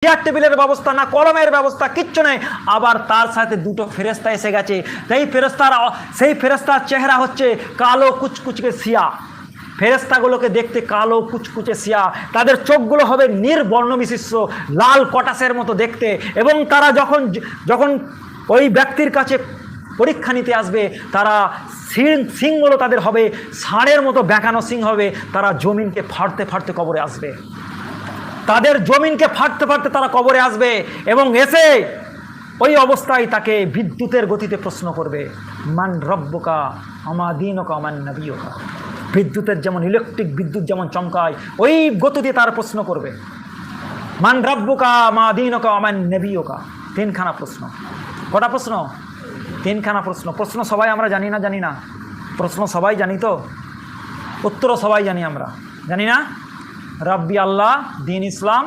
Chair টেবিলের ব্যবস্থা না, কলমের ব্যবস্থা, কিচ্ছু নেই। আবার তার সাথে দুটো ফেরেশতা এসে গেছে। সেই ফেরেশতার চেহারা হচ্ছে কালো কুচকুচকে সিয়া। ফেরেশতাগুলোকে দেখতে কালো কুচকুচে সিয়া, তাদের চোখগুলো হবে নির্বর্ণ বিশিষ্ট লাল কটাসের মতো দেখতে। এবং তারা যখন ওই ব্যক্তির কাছে পরীক্ষা নিতে আসবে, তারা সিংগুলো তাদের হবে ষাঁড়ের মতো বেঁকানো সিং হবে। তারা জমিনকে ফাড়তে ফাড়তে কবরে আসবে, তাদের জমিনকে ফাটতে ফাটতে তারা কবরে আসবে। এবং এসে ওই অবস্থায় তাকে বিদ্যুতের গতিতে প্রশ্ন করবে, মান রব্বুকা আমা দীনুকা মান নবিয়ুকা। বিদ্যুতের যেমন ইলেকট্রিক বিদ্যুৎ যেমন চমকায়, ওই গতিতে তার প্রশ্ন করবে, মান রব্বুকা আমা দীনুকা মান নবিয়ুকা। তিনখানা প্রশ্ন। কটা প্রশ্ন? তিনখানা প্রশ্ন। প্রশ্ন সবাই আমরা জানি না? প্রশ্ন সবাই জানি তো? উত্তরও সবাই জানি আমরা? জানি না? রব্বি আল্লাহ, দিন ইসলাম,